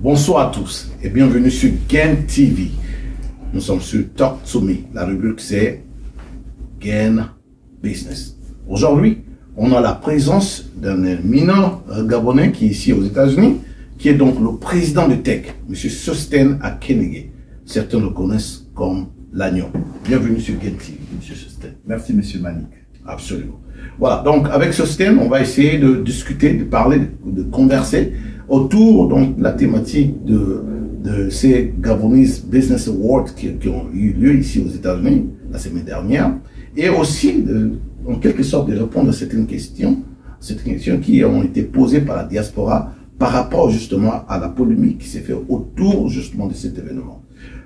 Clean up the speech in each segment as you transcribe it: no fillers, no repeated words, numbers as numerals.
Bonsoir à tous et bienvenue sur Gain TV. Nous sommes sur Talk to Me. La rubrique c'est Gain Business. Aujourd'hui, on a la présence d'un éminent Gabonais qui est ici aux États-Unis, qui est donc le président de Tech, M. Sostène Akenegbe. Certains le connaissent comme l'agneau. Bienvenue sur Gain TV, M. Sostène. Merci, M. Manik. Absolument. Voilà, donc avec Sostène, on va essayer de discuter, de parler, de converser autour donc de la thématique de ces Gabonese Business Awards qui ont eu lieu ici aux États-Unis la semaine dernière, et aussi en quelque sorte de répondre à certaines questions qui ont été posées par la diaspora par rapport justement à la polémique qui s'est faite autour justement de cet événement.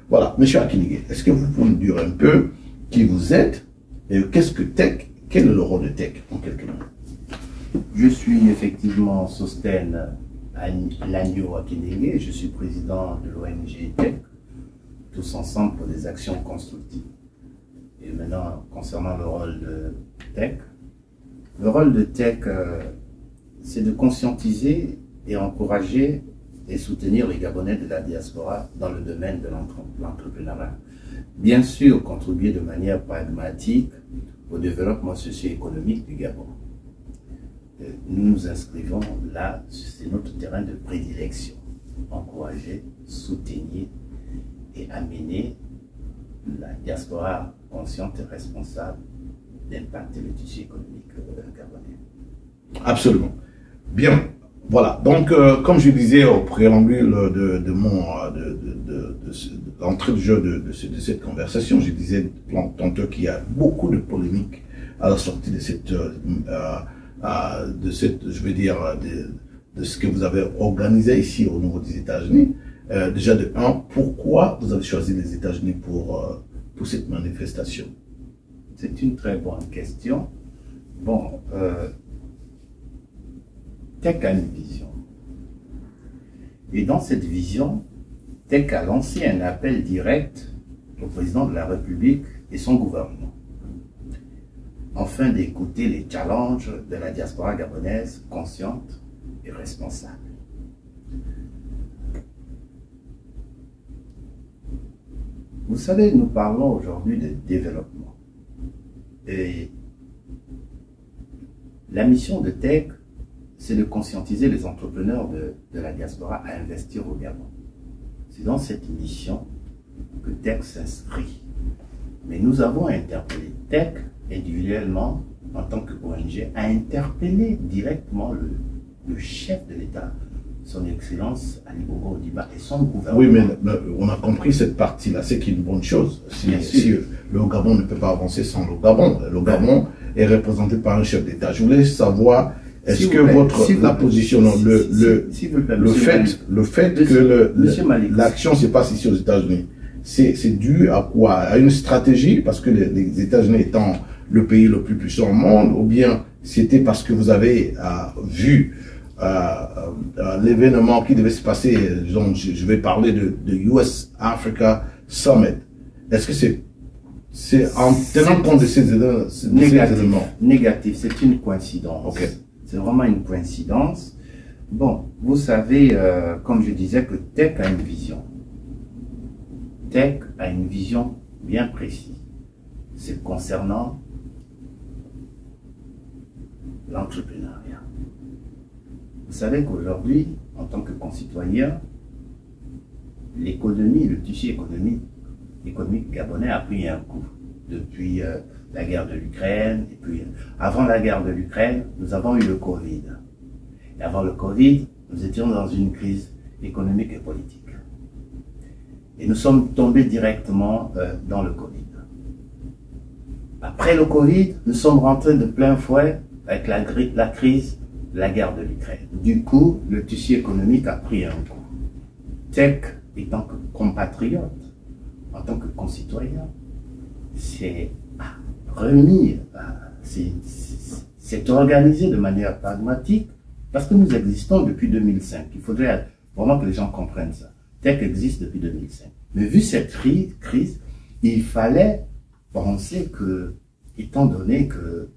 Voilà, M. Akenegbe, est-ce que vous pouvez nous dire un peu qui vous êtes et qu'est-ce que Tech, quel est le rôle de Tech en quelques mots? Je suis effectivement Sostène Lagneau Akenegbe, je suis président de l'ONG Tech, tous ensemble pour des actions constructives. Et maintenant, concernant le rôle de Tech, le rôle de Tech, c'est de conscientiser et encourager et soutenir les Gabonais de la diaspora dans le domaine de l'entrepreneuriat. Bien sûr, contribuer de manière pragmatique au développement socio-économique du Gabon. Nous nous inscrivons là, c'est notre terrain de prédilection. Encourager, soutenir et amener la diaspora consciente et responsable d'impacter le tissu économique gabonais. Absolument. Bien, voilà. Donc, comme je disais au préambule de l'entrée de jeu de cette conversation, je disais tantôt qu'il y a beaucoup de polémiques à la sortie de cette je veux dire, de ce que vous avez organisé ici au niveau des États-Unis. Déjà de un, pourquoi vous avez choisi les États-Unis pour cette manifestation? C'est une très bonne question. Bon, Tech a une vision. Et dans cette vision, Tech a lancé un appel direct au président de la République et son gouvernement, afin d'écouter les challenges de la diaspora gabonaise consciente et responsable. Vous savez, nous parlons aujourd'hui de développement. Et la mission de Tech, c'est de conscientiser les entrepreneurs de la diaspora à investir au Gabon. C'est dans cette mission que Tech s'inscrit. Mais nous avons interpellé Tech individuellement, en tant que ONG, a interpellé directement le chef de l'État, son Excellence Ali Bongo Ondimba et son gouvernement. Oui, mais on a compris cette partie-là, c'est une bonne chose. Si le Gabon ne peut pas avancer sans le Gabon, le Gabon est représenté par un chef d'État. Je voulais savoir, est-ce que la position, le fait que l'action se passe ici aux États-Unis, c'est dû à quoi? À une stratégie, parce que les États-Unis étant le pays le plus puissant au monde, ou bien c'était parce que vous avez vu l'événement qui devait se passer, donc je vais parler de US Africa Summit. Est-ce que c'est en tenant compte de ces éléments? Négatif, c'est une coïncidence. Okay. C'est vraiment une coïncidence. Bon, vous savez, comme je disais, que Tech a une vision. Tech a une vision bien précise. C'est concernant l'entrepreneuriat. Vous savez qu'aujourd'hui, en tant que concitoyen, l'économie, le tissu économique gabonais a pris un coup depuis la guerre de l'Ukraine. Et puis, avant la guerre de l'Ukraine, nous avons eu le Covid. Et avant le Covid, nous étions dans une crise économique et politique. Et nous sommes tombés directement dans le Covid. Après le Covid, nous sommes rentrés de plein fouet avec la crise de la guerre de l'Ukraine. Du coup, le tissu économique a pris un coup. Tech, étant que compatriote, en tant que concitoyen, c'est remis, c'est organisé de manière pragmatique, parce que nous existons depuis 2005. Il faudrait vraiment que les gens comprennent ça. Tech existe depuis 2005. Mais vu cette crise, il fallait penser que, étant donné que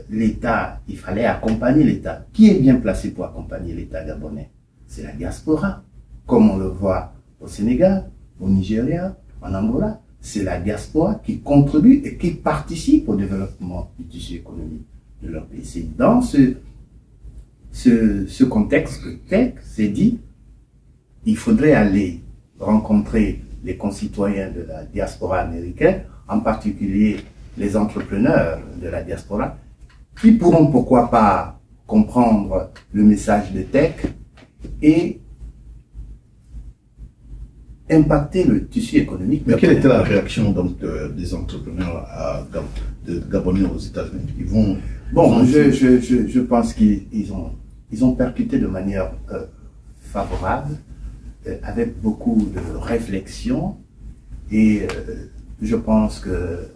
l'État, il fallait accompagner l'État. Qui est bien placé pour accompagner l'État gabonais? C'est la diaspora. comme on le voit au Sénégal, au Nigeria, en Angola. C'est la diaspora qui contribue et qui participe au développement du tissu économique de leur pays. C'est dans ce contexte que Tech s'est dit, il faudrait aller rencontrer les concitoyens de la diaspora américaine, en particulier les entrepreneurs de la diaspora, qui pourront pourquoi pas comprendre le message de Tech et impacter le tissu économique. Mais quelle était la réaction donc, des entrepreneurs gabonais aux États-Unis? Je pense qu'ils ont percuté de manière favorable, avec beaucoup de réflexion, et je pense que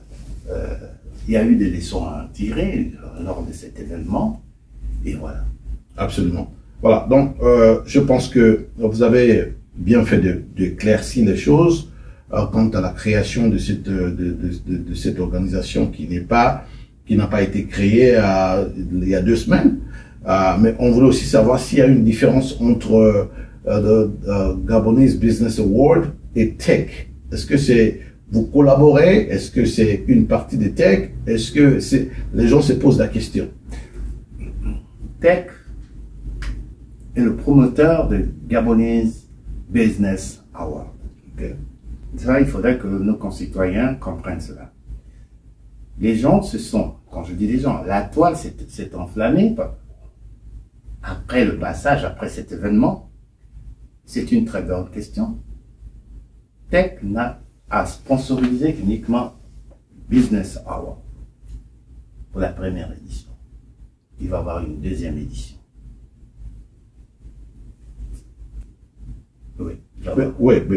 il y a eu des leçons à tirer lors de cet événement, et voilà. Absolument. Voilà, donc je pense que vous avez bien fait d'éclaircir les choses quant à la création de cette organisation qui n'a pas été créée il y a 2 semaines. Mais on voulait aussi savoir s'il y a une différence entre Gabonese Business Award et Tech. Est-ce que vous collaborez? Est-ce que c'est une partie de Tech? Est-ce que les gens se posent la question? Tech est le promoteur de Gabonese Business Award. Okay. Ça, il faudrait que nos concitoyens comprennent cela. Les gens quand je dis les gens, la toile s'est enflammée après le passage, après cet événement. C'est une très bonne question. Tech n'a à sponsoriser uniquement Business Award pour la première édition. Il va y avoir une 2e édition. Oui,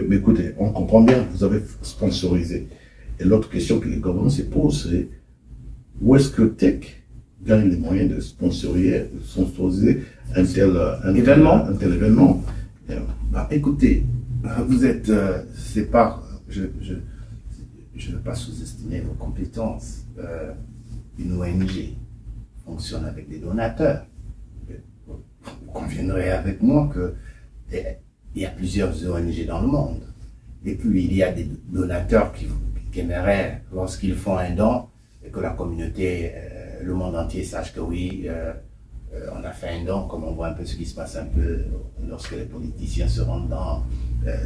mais écoutez, on comprend bien que vous avez sponsorisé. Et l'autre question que les gouvernements se posent, c'est où est-ce que Tech gagne les moyens de sponsoriser un tel événement? Écoutez, vous êtes, je ne veux pas sous-estimer vos compétences. Une ONG fonctionne avec des donateurs. Vous conviendrez avec moi que il y a plusieurs ONG dans le monde. Et puis, il y a des donateurs qui aimeraient, lorsqu'ils font un don, et que la communauté, le monde entier sache que oui, on a fait un don, comme on voit un peu ce qui se passe un peu lorsque les politiciens se rendent dans...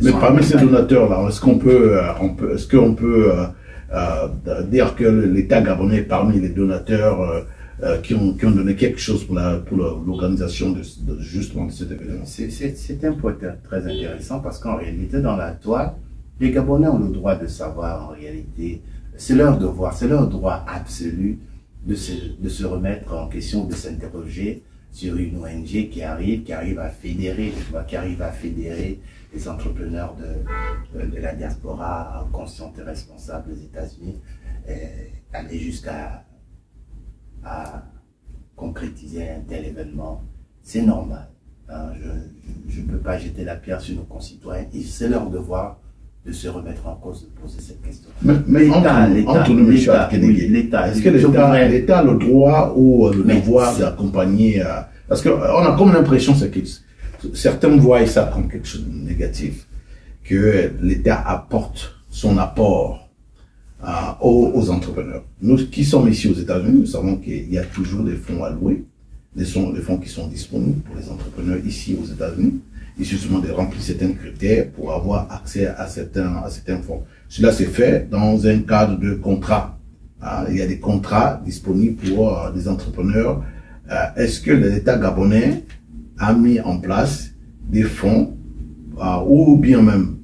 Mais parmi ces donateurs-là, est-ce qu'on peut dire que l'État gabonais est parmi les donateurs qui ont donné quelque chose pour l'organisation justement de cet événement? C'est un point très intéressant parce qu'en réalité, dans la toile, les Gabonais ont le droit de savoir en réalité, c'est leur devoir, c'est leur droit absolu de se remettre en question, de s'interroger sur une ONG qui arrive à fédérer les entrepreneurs de la diaspora conscients et responsables aux États-Unis, aller jusqu'à concrétiser un tel événement. C'est normal. Hein, je ne peux pas jeter la pierre sur nos concitoyens. C'est leur devoir de se remettre en cause, de poser cette question. Mais l'État, est-ce que l'État a le droit ou le devoir d'accompagner? Parce qu'on a comme l'impression que certains voient ça comme quelque chose de négatif, que l'État apporte son apport aux entrepreneurs. Nous qui sommes ici aux États-Unis, nous savons qu'il y a toujours des fonds alloués, des fonds qui sont disponibles pour les entrepreneurs ici aux États-Unis. Il suffit seulement de remplir certains critères pour avoir accès à certains fonds. Cela s'est fait dans un cadre de contrat. Il y a des contrats disponibles pour des entrepreneurs. Est-ce que l'État gabonais a mis en place des fonds ou bien même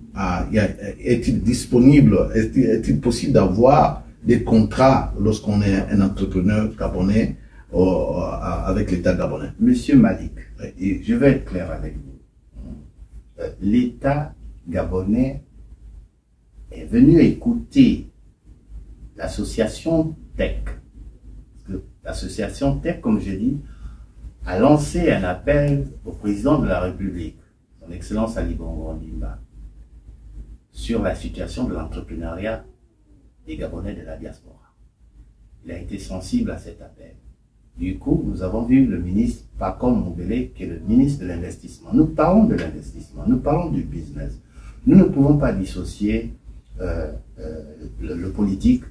est-il disponible, est-il possible d'avoir des contrats lorsqu'on est un entrepreneur gabonais avec l'État gabonais? Monsieur Malik, et je vais être clair avec vous. L'État gabonais est venu écouter l'association Tech. L'association Tech, comme je dis, a lancé un appel au président de la République, son Excellence Ali Bongo Ondimba, sur la situation de l'entrepreneuriat des Gabonais de la diaspora. Il a été sensible à cet appel. Du coup, nous avons vu le ministre Pacome Mobele, qui est le ministre de l'Investissement. Nous parlons de l'investissement, nous parlons du business. Nous ne pouvons pas dissocier le politique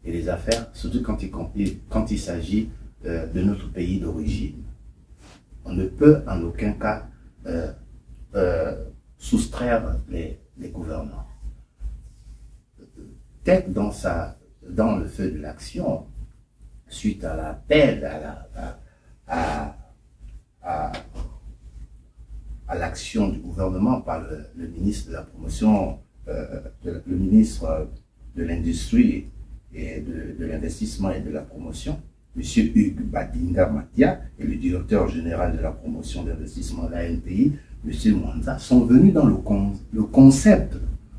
et les affaires, surtout quand il s'agit de notre pays d'origine. On ne peut en aucun cas soustraire les gouvernants. Peut-être dans le feu de l'action, suite à l'appel à l'action du gouvernement par le ministre de la promotion, le ministre de l'Industrie et de l'Investissement et de la Promotion, M. Hugues Badinga Matia, et le directeur général de la promotion d'investissement de l'ANPI, M. Mwanza, sont venus dans le concept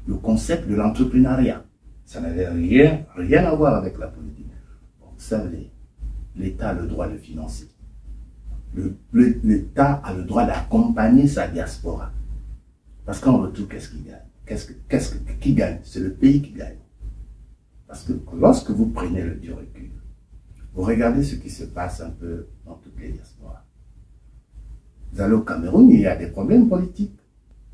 de l'entrepreneuriat. Ça n'avait rien à voir avec la politique. Bon, vous savez, l'État a le droit de financer. L'État a le droit d'accompagner sa diaspora. Parce qu'en retour, qu'est-ce qu'il gagne? Qui gagne? C'est le pays qui gagne. Parce que lorsque vous prenez le du recul, vous regardez ce qui se passe un peu dans toutes les diasporas. Vous allez au Cameroun, il y a des problèmes politiques.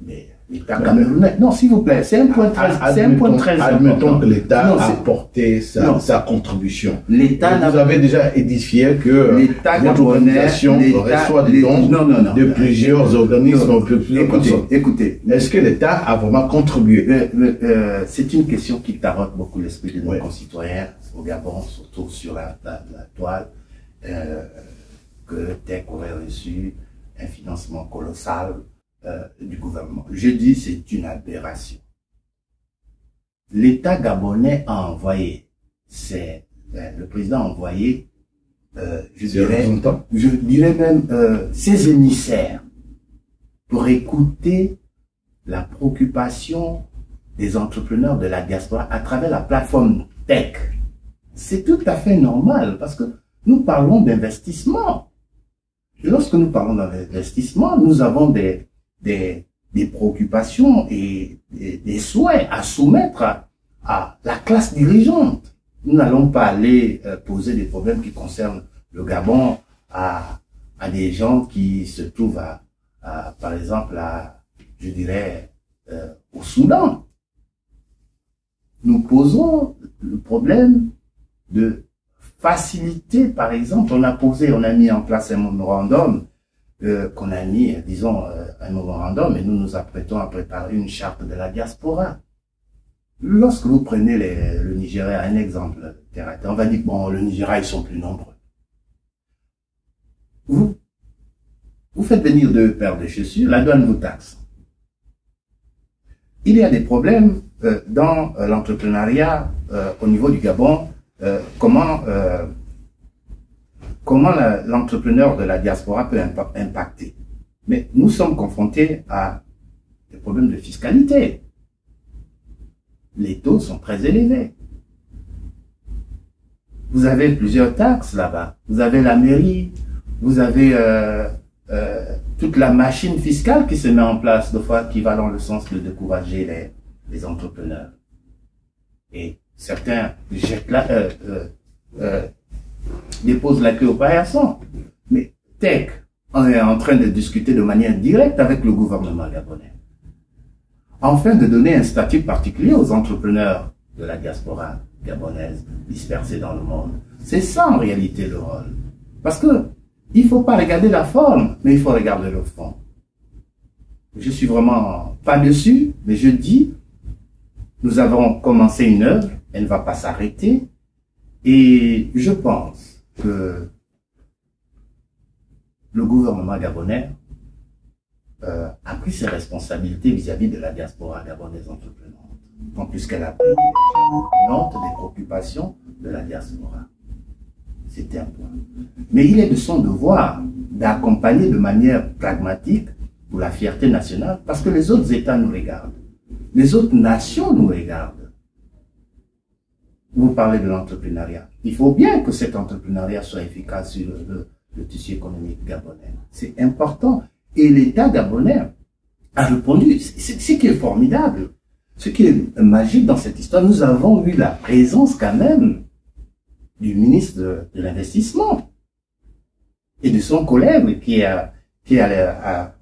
Mais l'État camerounais... Non, s'il vous plaît, c'est un point très important. Admettons que l'État a porté sa contribution. L'État vous avez déjà édifié que votre organisation reçoit des dons de plusieurs organismes. Écoutez. Est-ce que l'État a vraiment contribué? C'est une question qui tarote beaucoup l'esprit de nos concitoyens au Gabon, surtout sur la toile, que TEC aurait reçu un financement colossal du gouvernement. Je dis c'est une aberration. L'État gabonais a envoyé, le président a envoyé, je dirais même ses émissaires pour écouter la préoccupation des entrepreneurs de la diaspora à travers la plateforme TEC. C'est tout à fait normal parce que nous parlons d'investissement. Et lorsque nous parlons d'investissement, nous avons des préoccupations et des souhaits à soumettre à la classe dirigeante. Nous n'allons pas aller poser des problèmes qui concernent le Gabon à des gens qui se trouvent par exemple, je dirais, au Soudan. Nous posons le problème de faciliter, par exemple, on a mis en place un mémorandum qu'on a mis, disons, un mémorandum, et nous nous apprêtons à préparer une charte de la diaspora. Lorsque vous prenez le Nigeria, un exemple terre à terre, on va dire que bon, le Nigeria, ils sont plus nombreux. Vous faites venir 2 paires de chaussures, la douane vous taxe. Il y a des problèmes dans l'entrepreneuriat au niveau du Gabon. Comment l'entrepreneur de la diaspora peut impacter. Mais nous sommes confrontés à des problèmes de fiscalité. Les taux sont très élevés. Vous avez plusieurs taxes là-bas. Vous avez la mairie, vous avez toute la machine fiscale qui se met en place, de fois qui va dans le sens de décourager les entrepreneurs. Et certains jettent déposent la queue au paillasson. Mais TEC, on est en train de discuter de manière directe avec le gouvernement gabonais, afin de donner un statut particulier aux entrepreneurs de la diaspora gabonaise dispersée dans le monde. C'est ça en réalité le rôle. Parce que il faut pas regarder la forme, mais il faut regarder le fond. Je suis vraiment pas dessus, mais je dis, nous avons commencé une œuvre, elle ne va pas s'arrêter, et je pense que le gouvernement gabonais a pris ses responsabilités vis-à-vis de la diaspora gabonaise entreprenante, en plus qu'elle a pris note des préoccupations de la diaspora. C'était un point. Mais il est de son devoir d'accompagner de manière pragmatique pour la fierté nationale, parce que les autres États nous regardent. Les autres nations nous regardent. Vous parlez de l'entrepreneuriat. Il faut bien que cet entrepreneuriat soit efficace sur le tissu économique gabonais. C'est important. Et l'État gabonais a répondu. C'est ce qui est formidable. Ce qui est magique dans cette histoire, nous avons eu la présence quand même du ministre de l'Investissement. et de son collègue qui est à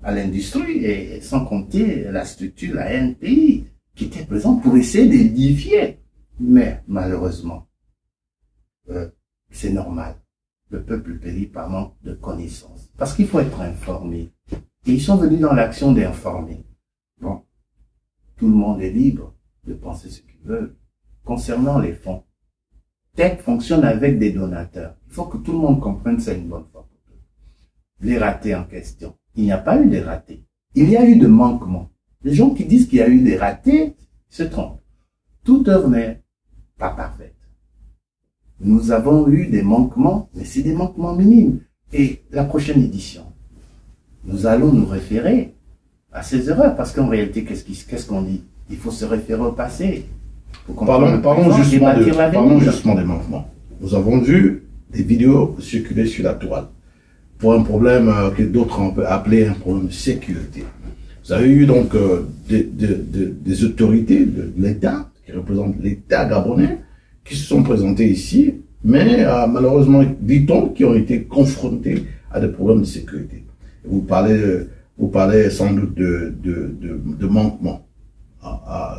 l'industrie, et sans compter la structure, la NPI, qui était présente pour essayer d'édifier. Mais malheureusement, c'est normal. Le peuple périt par manque de connaissances. Parce qu'il faut être informé. Et ils sont venus dans l'action d'informer. Bon, tout le monde est libre de penser ce qu'il veut. Concernant les fonds, TEC fonctionne avec des donateurs. Il faut que tout le monde comprenne ça une bonne fois pour toutes. Les ratés en question. Il n'y a pas eu de ratés. Il y a eu de manquements. Les gens qui disent qu'il y a eu des ratés se trompent. Toute œuvre n'est pas parfaite. Nous avons eu des manquements, mais c'est des manquements minimes. Et la prochaine édition, nous allons nous référer à ces erreurs, parce qu'en réalité, qu'est-ce qu'on dit? Il faut se référer au passé. Parlons justement des manquements. Nous avons vu des vidéos circuler sur la toile pour un problème que d'autres ont appelé un problème de sécurité. Vous avez eu donc des autorités de l'État, qui représentent l'État gabonais, qui se sont présentés ici, mais malheureusement, dit-on, qui ont été confrontés à des problèmes de sécurité. Vous parlez sans doute de manquement.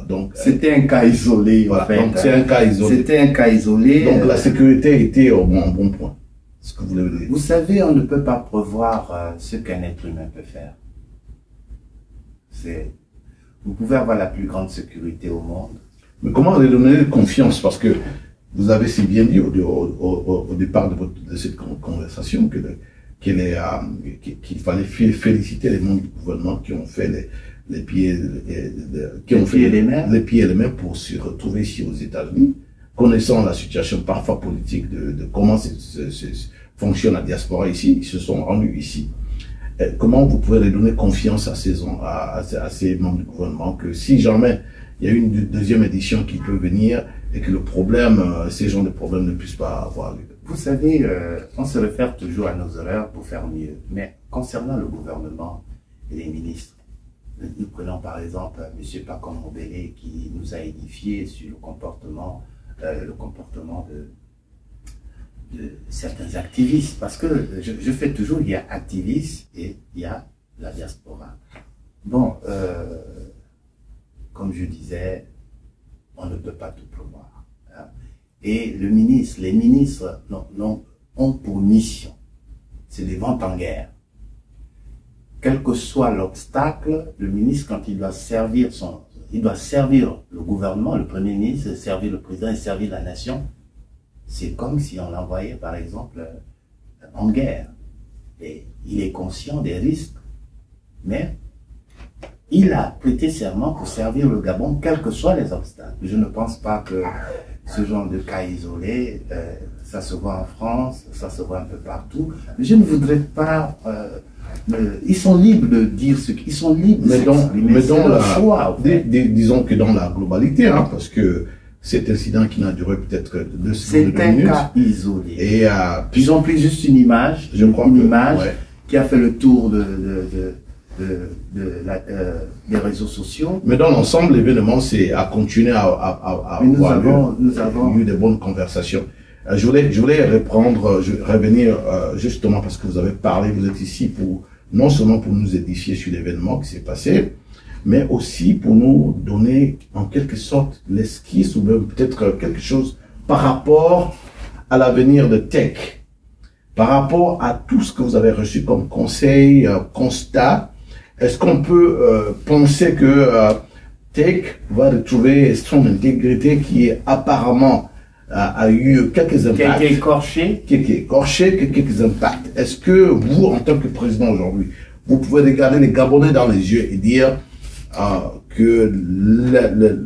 Donc c'était un cas isolé. Voilà, en fait, donc c'est un cas isolé. C'était un cas isolé. Donc la sécurité était au bon point. Ce que vous voulez dire. Vous savez, on ne peut pas prévoir ce qu'un être humain peut faire. Vous pouvez avoir la plus grande sécurité au monde. Mais comment leur donner confiance? Parce que vous avez si bien dit au départ de cette conversation qu'il fallait féliciter les membres du gouvernement qui ont fait les pieds et les mains pour se retrouver ici aux États-Unis, connaissant la situation parfois politique de comment fonctionne la diaspora ici. Ils se sont rendus ici. Comment vous pouvez les donner confiance à ces membres du gouvernement que si jamais il y a une deuxième édition qui peut venir et que le problème, ces genres de problèmes ne puissent pas avoir lieu? Vous savez, on se réfère toujours à nos erreurs pour faire mieux. Mais concernant le gouvernement et les ministres, nous prenons par exemple M. Pacom Mobele qui nous a édifié sur le comportement de certains activistes. Parce que je fais toujours, il y a activistes et il y a la diaspora. Bon, comme je disais, on ne peut pas tout prévoir. Hein. Et les ministres ont pour mission, c'est des ventes en guerre. Quel que soit l'obstacle, le ministre, quand il doit servir le gouvernement, le premier ministre, servir le président et servir la nation, c'est comme si on l'envoyait, par exemple, en guerre. Et il est conscient des risques, mais il a prêté serment pour servir le Gabon, quels que soient les obstacles. Je ne pense pas que ce genre de cas isolé, ça se voit en France, ça se voit un peu partout. Mais je ne voudrais pas... ils sont libres de dire ce qu'ils sont libres de s'exprimer. C'est leur choix. Disons que dans la globalité, hein, parce que cet incident qui n'a duré peut-être 2 secondes. C'est un cas isolé. Et ils ont pris juste une image, qui a fait le tour des réseaux sociaux. Mais dans l'ensemble, l'événement, c'est à continuer à nous avons eu de bonnes conversations. Je voulais revenir justement parce que vous avez parlé, vous êtes ici non seulement pour nous édifier sur l'événement qui s'est passé, mais aussi pour nous donner en quelque sorte l'esquisse ou même peut-être quelque chose par rapport à l'avenir de TEC, par rapport à tout ce que vous avez reçu comme conseil, constat. Est-ce qu'on peut penser que TEC va retrouver son intégrité qui est apparemment a eu quelques impacts. Qui a été écorché. Quelques impacts. Est-ce que vous, en tant que président aujourd'hui, vous pouvez regarder les Gabonais dans les yeux et dire que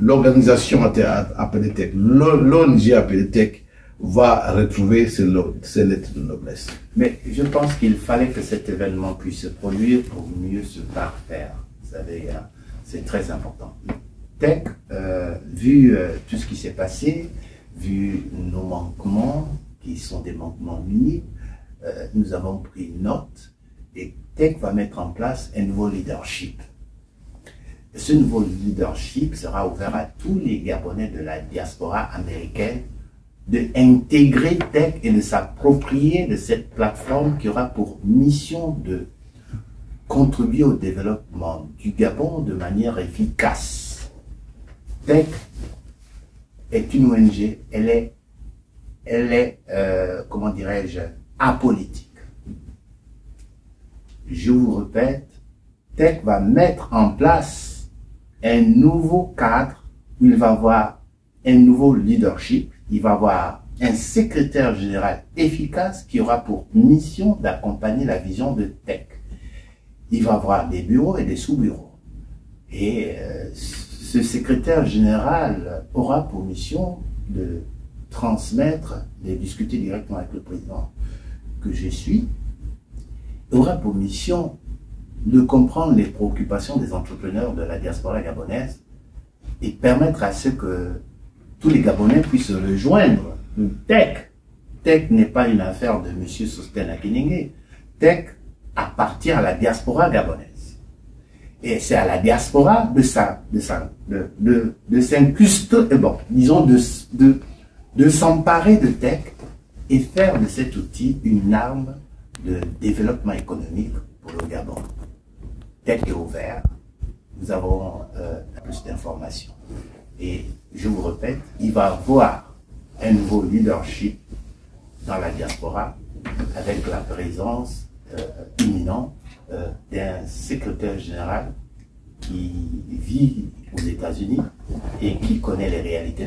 l'organisation appelée TEC, l'ONG appelée TEC, va retrouver ses lettres de noblesse? Mais je pense qu'il fallait que cet événement puisse se produire pour mieux se parfaire. Vous savez, c'est très important. TEC, vu tout ce qui s'est passé, vu nos manquements, qui sont des manquements minimes, nous avons pris note et TEC va mettre en place un nouveau leadership. Ce nouveau leadership sera ouvert à tous les Gabonais de la diaspora américaine d'intégrer Tech et de s'approprier de cette plateforme qui aura pour mission de contribuer au développement du Gabon de manière efficace. Tech est une ONG, elle est comment dirais-je, apolitique. Je vous répète, Tech va mettre en place un nouveau cadre où il va avoir un nouveau leadership, il va avoir un secrétaire général efficace qui aura pour mission d'accompagner la vision de Tech. Il va avoir des bureaux et des sous-bureaux. Et ce secrétaire général aura pour mission de transmettre, de discuter directement avec le président que je suis, aura pour mission de comprendre les préoccupations des entrepreneurs de la diaspora gabonaise et permettre à ce que tous les Gabonais puissent rejoindre Tech. Tech n'est pas une affaire de M. Sostène Akindingue. Tech appartient à la diaspora gabonaise. Et c'est à la diaspora de s'incruster, bon, disons, de s'emparer de Tech et faire de cet outil une arme de développement économique pour le Gabon. Tech est ouvert. Nous avons plus d'informations. Et je vous répète, il va avoir un nouveau leadership dans la diaspora avec la présence imminente d'un secrétaire général qui vit aux États-Unis et qui connaît les réalités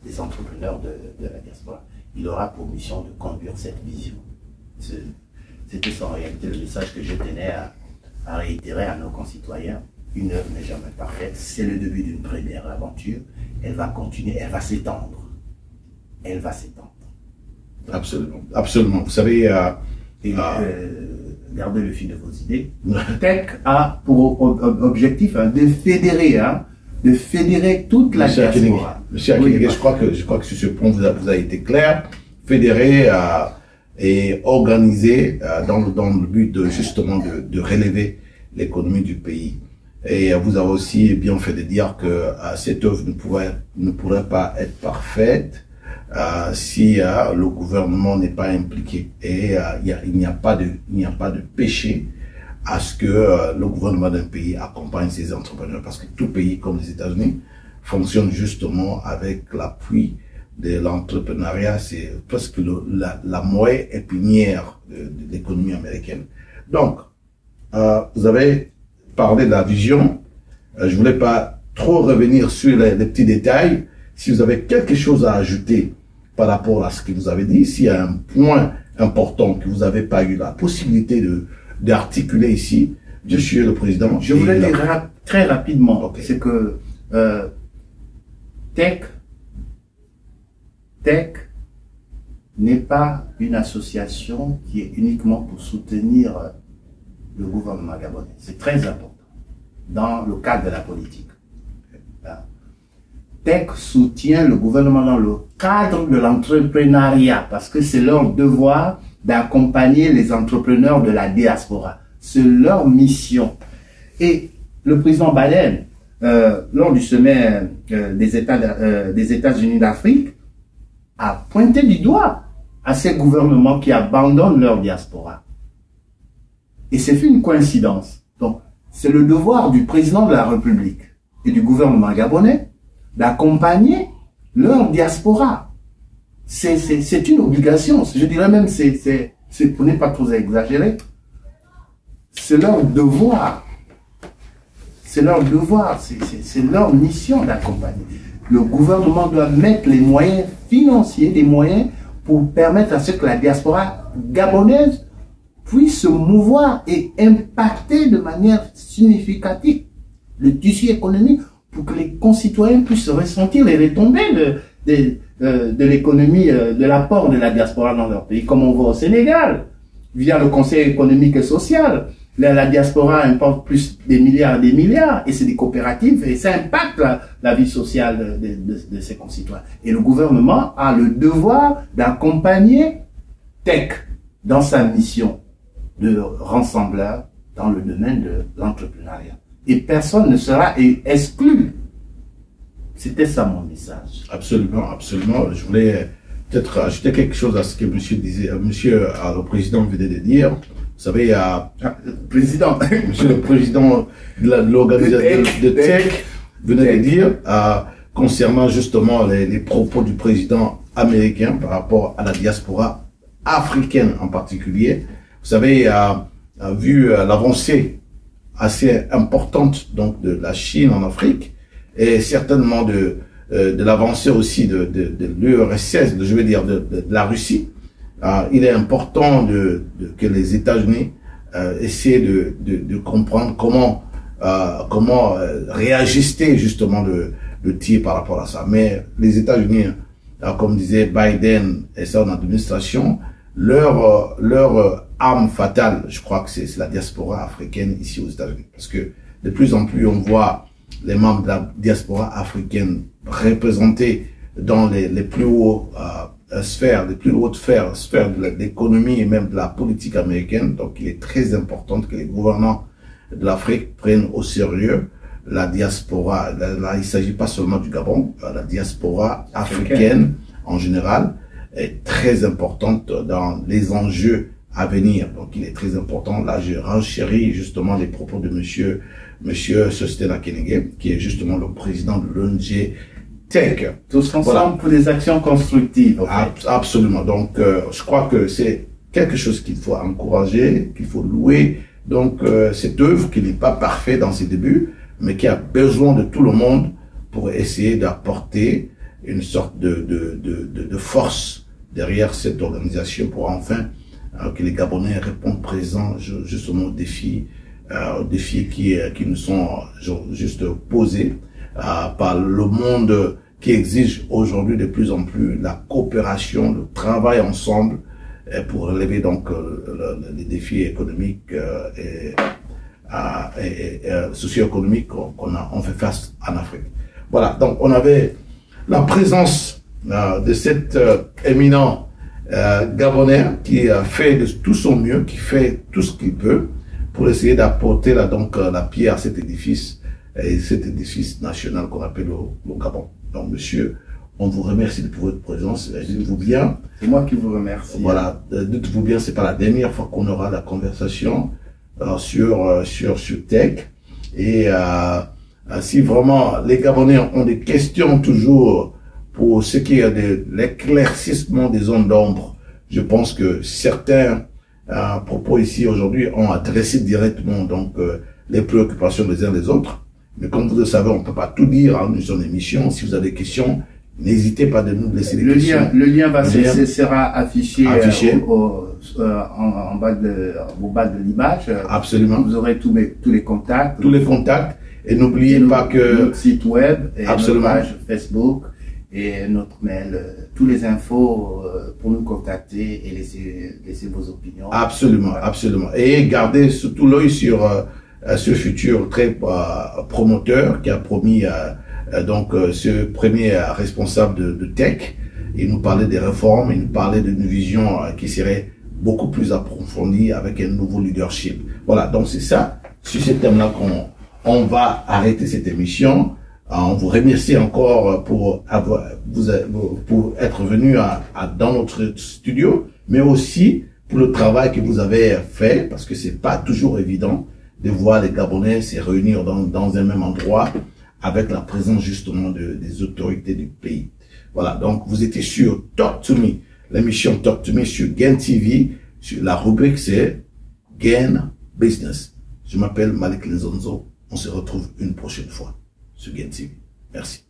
des entrepreneurs de la diaspora. Il aura pour mission de conduire cette vision. C'était en réalité le message que je tenais à réitérer à nos concitoyens. Une œuvre n'est jamais parfaite, c'est le début d'une première aventure. Elle va continuer, elle va s'étendre. Elle va s'étendre. Absolument, absolument. Vous savez... gardez le fil de vos idées. Tech a pour objectif de fédérer toute la diaspora. Monsieur Akindingue, je crois que sur ce point, vous avez été clair. Fédérer et organiser dans le but justement de relever l'économie du pays. Et vous avez aussi bien fait de dire que cette œuvre ne pourrait pas être parfaite si le gouvernement n'est pas impliqué. Et il n'y a pas de péché à ce que le gouvernement d'un pays accompagne ses entrepreneurs, parce que tout pays comme les États-Unis fonctionne justement avec l'appui de l'entrepreneuriat. C'est presque la moelle épinière de l'économie américaine. Donc, vous avez parlé de la vision. Je voulais pas trop revenir sur les petits détails. Si vous avez quelque chose à ajouter par rapport à ce que vous avez dit, s'il y a un point important que vous n'avez pas eu la possibilité d'articuler ici, je suis le président. Je voulais dire très rapidement, okay. C'est que Tech n'est pas une association qui est uniquement pour soutenir le gouvernement gabonais. C'est très important dans le cadre de la politique. Tech soutient le gouvernement dans le cadre de l'entrepreneuriat parce que c'est leur devoir d'accompagner les entrepreneurs de la diaspora. C'est leur mission. Et le président Biden, lors du sommet des États-Unis d'Afrique, a pointé du doigt à ces gouvernements qui abandonnent leur diaspora. Et c'est une coïncidence. Donc, c'est le devoir du président de la République et du gouvernement gabonais d'accompagner leur diaspora. C'est une obligation. Je dirais même, pour ne pas trop exagérer, c'est leur devoir. C'est leur devoir, c'est leur mission d'accompagner. Le gouvernement doit mettre les moyens financiers, des moyens pour permettre à ce que la diaspora gabonaise puisse se mouvoir et impacter de manière significative le tissu économique pour que les concitoyens puissent ressentir les retombées de l'économie, de l'apport de la diaspora dans leur pays, comme on voit au Sénégal, via le Conseil économique et social. La diaspora importe plus des milliards et des milliards, et c'est des coopératives, et ça impacte la vie sociale de ses concitoyens. Et le gouvernement a le devoir d'accompagner Tech dans sa mission de rassembleur dans le domaine de l'entrepreneuriat. Et personne ne sera exclu C'était ça mon message. Absolument, absolument. Je voulais peut-être ajouter quelque chose à ce que monsieur disait, le président venait de dire. Vous savez, Président. Monsieur le président de l'organisation de Tech venait de dire, concernant justement les propos du président américain par rapport à la diaspora africaine en particulier. Vous savez, vu l'avancée assez importante donc de la Chine en Afrique et certainement de l'avancée aussi de l'URSS, je veux dire de la Russie, il est important que les États-Unis essaient de comprendre comment réajuster justement le tir par rapport à ça. Mais les États-Unis, comme disait Biden et son administration, leur arme fatale, je crois que c'est la diaspora africaine ici aux États-Unis. Parce que de plus en plus, on voit les membres de la diaspora africaine représentés dans les plus hautes sphères, les plus hautes sphères de l'économie et même de la politique américaine. Donc, il est très important que les gouvernants de l'Afrique prennent au sérieux la diaspora. Là, il ne s'agit pas seulement du Gabon, la diaspora africaine en général est très importante dans les enjeux à venir. Donc, il est très important. Là, je renchéris justement les propos de monsieur Sosthène Akindélé, qui est justement le président de l'ONG Tech. Tous ensemble pour des actions constructives. Absolument. Donc, je crois que c'est quelque chose qu'il faut encourager, qu'il faut louer. Donc, cette œuvre qui n'est pas parfaite dans ses débuts, mais qui a besoin de tout le monde pour essayer d'apporter une sorte de force derrière cette organisation pour enfin que les Gabonais répondent présents justement aux défis qui nous sont juste posés par le monde qui exige aujourd'hui de plus en plus la coopération, le travail ensemble pour relever donc les défis économiques et socio-économiques qu'on fait face en Afrique. Voilà, donc on avait la présence de cet éminent Gabonais qui a fait de tout son mieux, qui fait tout ce qu'il peut pour essayer d'apporter la pierre à cet édifice national qu'on appelle le Gabon. Donc, monsieur, on vous remercie pour votre présence. Dites-vous bien. C'est moi qui vous remercie. Voilà, dites-vous bien, c'est pas la dernière fois qu'on aura la conversation sur Tech. Et si vraiment les Gabonais ont des questions toujours pour ce qui est de l'éclaircissement des zones d'ombre, je pense que certains propos ici aujourd'hui ont adressé directement donc les préoccupations des uns des autres. Mais comme vous le savez, on ne peut pas tout dire en une émission. Si vous avez des questions, n'hésitez pas de nous laisser des questions. Le lien sera affiché en bas de l'image. Absolument. Vous aurez tous les contacts. Tous les contacts. Et n'oubliez pas que notre site web et notre page Facebook et notre mail, tous les infos pour nous contacter et laisser vos opinions. Absolument, absolument. Et gardez surtout l'œil sur ce futur très promoteur qui a promis ce premier responsable de Tech. Il nous parlait des réformes, il nous parlait d'une vision qui serait beaucoup plus approfondie avec un nouveau leadership. Voilà, donc c'est ça, sur ce thème-là qu'on va arrêter cette émission. On vous remercie encore pour être venu dans notre studio, mais aussi pour le travail que vous avez fait, parce que c'est pas toujours évident de voir les Gabonais se réunir dans un même endroit avec la présence justement des autorités du pays. Voilà, donc vous étiez sur Talk to Me, l'émission Talk to Me sur Gain TV, la rubrique c'est Gain Business. Je m'appelle Malik Nzonzo, on se retrouve une prochaine fois sur Gain TV. Merci.